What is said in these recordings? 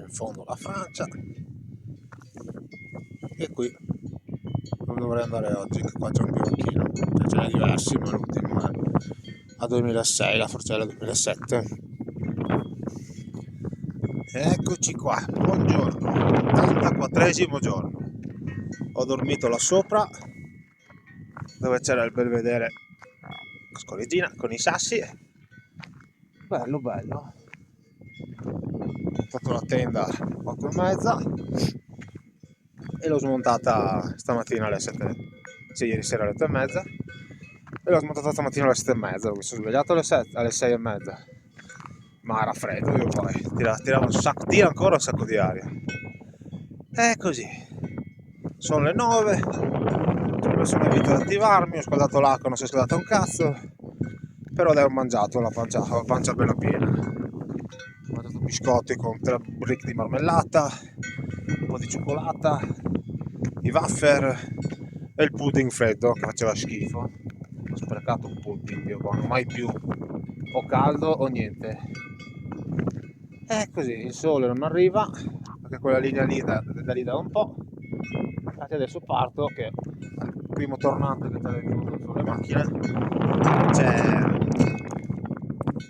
in fondo la Francia. E qui dove dovrei andare oggi, che qua c'è un bivacchino, ce n'è diversi, ma l'ultimo è a 2006, la Forcella 2007. Eccoci qua, buongiorno, 84esimo giorno. Ho dormito là sopra, dove c'era il belvedere Scoregina con i sassi. Bello bello. Ho fatto la tenda alle 4:30 e l'ho smontata stamattina alle 7, sì, ieri sera alle 8:30, e l'ho smontata stamattina alle 7:30. Mi sono svegliato alle 6:30, ma era freddo, io poi tirava un sacco, tira ancora un sacco di aria. È così, sono le 9, ho messo una vita ad attivarmi, ho scaldato l'acqua, non si è scaldato un cazzo, però dai, ho mangiato, la pancia bella piena. Ho mangiato biscotti con 3 brick di marmellata, un po' di cioccolata, i wafer e il pudding freddo che faceva schifo. Ho sprecato un pudding, io non mai più, o caldo o niente. È così, il sole non arriva, perché quella linea lì da lì da un po'. Infatti adesso parto, che il primo tornante che c'è dentro sulle macchine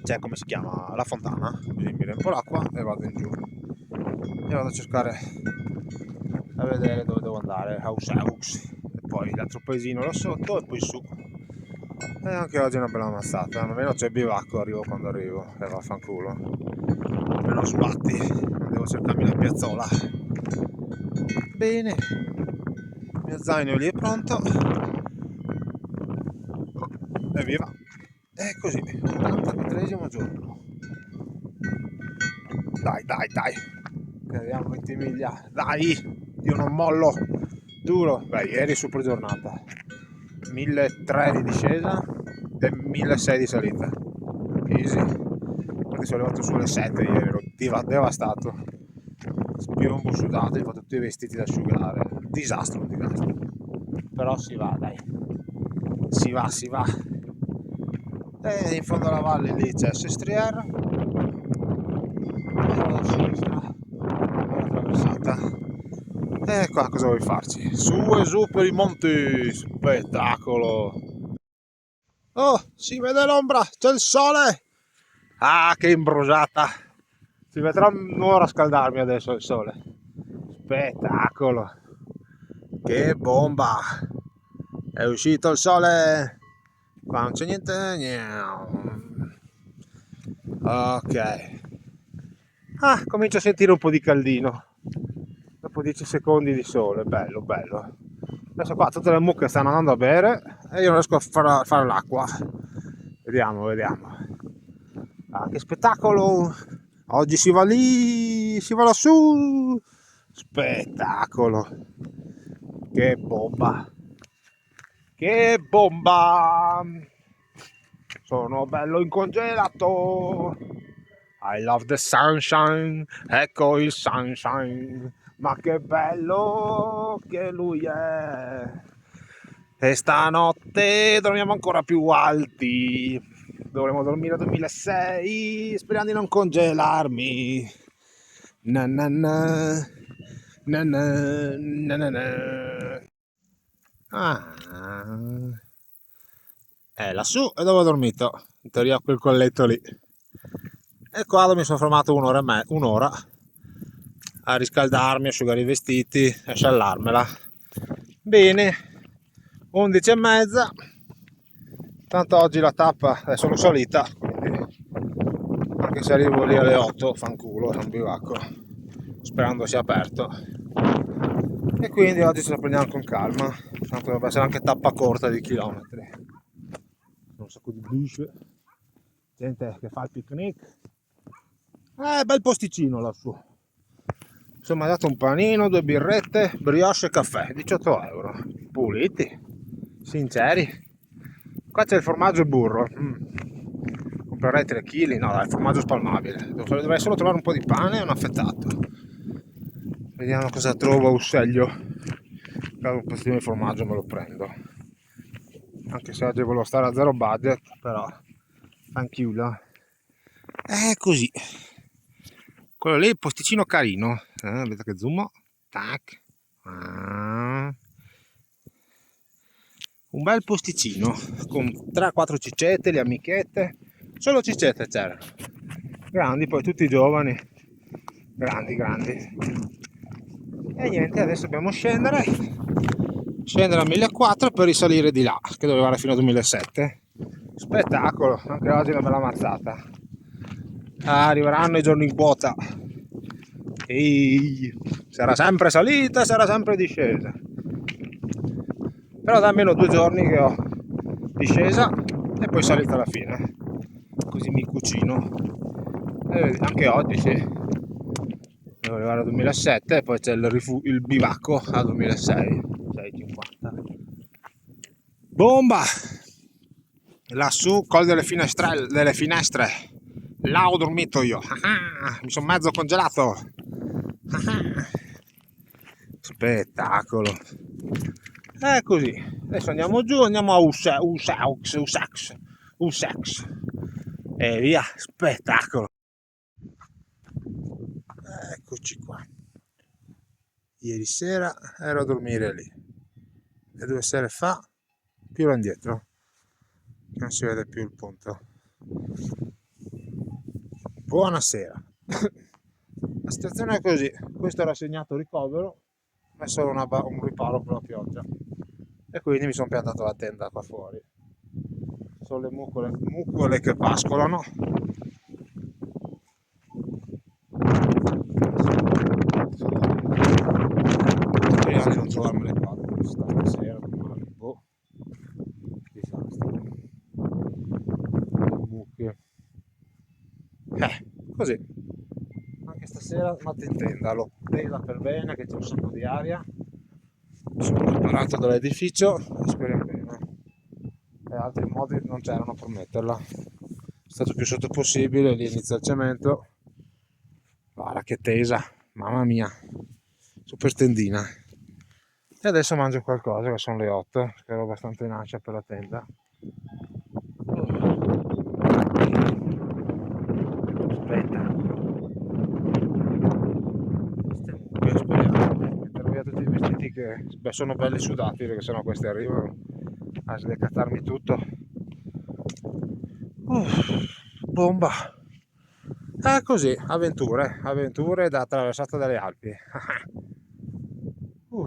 c'è come si chiama, la fontana, così mi riempio l'acqua e vado in giù e vado a cercare, a vedere dove devo andare, Aux, e poi l'altro paesino là sotto e poi su. E anche oggi è una bella mazzata, almeno c'è il bivacco, arrivo quando arrivo e vaffanculo, almeno sbatti, devo cercarmi la piazzola. Bene, il mio zaino lì è pronto e via. È così, 84esimo giorno. Dai, che arriviamo 20 miglia, dai, io non mollo, duro. Beh, ieri super giornata, 1.300 di discesa e 1.600 di salita, easy, perché sono arrivato sulle 7 ieri, ero devastato, spiombo sudato, ho fatto tutti i vestiti da asciugare, disastro, però si va, dai, si va. E in fondo alla valle lì c'è Sestriere, e vado a sinistra, ho attraversata. E qua cosa vuoi farci? Su e giù per i monti, spettacolo! Oh, si vede l'ombra, c'è il sole! Ah, che imbruciata! Si vedrà un'ora a scaldarmi adesso il sole. Spettacolo! Che bomba! È uscito il sole! Qua non c'è niente. Ok. Ah, comincio a sentire un po' di caldino. Dopo 10 secondi di sole, bello. Adesso qua tutte le mucche stanno andando a bere e io non riesco a fare l'acqua. Vediamo. Ah, che spettacolo! Oggi si va lì, si va lassù! Spettacolo! Che bomba! Che bomba! Sono bello incongelato! I love the sunshine, ecco il sunshine, ma che bello che lui è! E stanotte dormiamo ancora più alti, dovremo dormire a 2006, sperando di non congelarmi. Na na na, na na, na na na. Ah, lassù è dove ho dormito, in teoria quel colletto lì. E qua mi sono fermato un'ora a riscaldarmi, asciugare i vestiti e sciallarmela. Bene, 11:30. Tanto oggi la tappa è solo salita, quindi anche se arrivo lì alle 8, fanculo, è un bivacco, sperando sia aperto. E quindi oggi ce la prendiamo con calma, tanto dovrebbe essere anche tappa corta di chilometri. Un sacco di bus, gente che fa il picnic. Bel posticino lassù. Insomma, ha dato un panino, 2 birrette, brioche e caffè, 18 euro. Puliti, sinceri. Qua c'è il formaggio e burro. Comprerei 3 kg, no dai, il formaggio spalmabile. Dovrei solo trovare un po' di pane e un affettato. Vediamo cosa trovo a Usseglio. Un postino di formaggio me lo prendo. Anche se oggi volevo stare a zero budget, però anch'io. È così. quello lì è il posticino carino, vedete che zoom, tac. Ah. Un bel posticino con 3-4 cicette, le amichette, solo cicette c'erano, grandi, poi tutti giovani, grandi. E niente, adesso dobbiamo scendere a 1400 per risalire di là, che doveva arrivare fino a 2007. Spettacolo, anche oggi una bella mazzata. Arriveranno i giorni in quota. Ehi, sarà sempre salita, sarà sempre discesa. Però da almeno 2 giorni che ho discesa e poi salita alla fine. Così mi cucino. E anche oggi sì. Devo arrivare al 2007 e poi c'è il bivacco al 2006. 6,50. Bomba! Lassù, col delle finestre. Là ho dormito io. Mi sono mezzo congelato. Spettacolo. È così. Adesso andiamo giù, andiamo a Usax. E via, spettacolo. Eccoci qua. Ieri sera ero a dormire lì. E 2 sere fa, più là indietro. Non si vede più il punto. Buonasera. La situazione è così. Questo era segnato ricovero, ma è solo un riparo per la pioggia. E quindi mi sono piantato la tenda qua fuori. Sono le mucole che pascolano. Speriamo di non trovarmele qua stasera. Boh. Disastro. Mucche. Così. Anche stasera notte in tenda, l'ho tesa per bene che c'è un sacco di aria. Sono preparato dall'edificio e speriamo bene. E altri modi non c'erano per metterla. È stato più sotto possibile, lì inizia il cemento. Guarda che tesa, mamma mia, super tendina. E adesso mangio qualcosa, che sono le 8, spero abbastanza in ansia per la tenda. Aspetta. Speriamo, metterò via tutti i vestiti che sono belli sudati, perché sennò questi arrivano a sleccatarmi tutto. Bomba. Così, avventure da attraversata delle Alpi.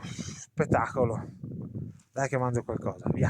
Spettacolo. Dai che mangio qualcosa, via.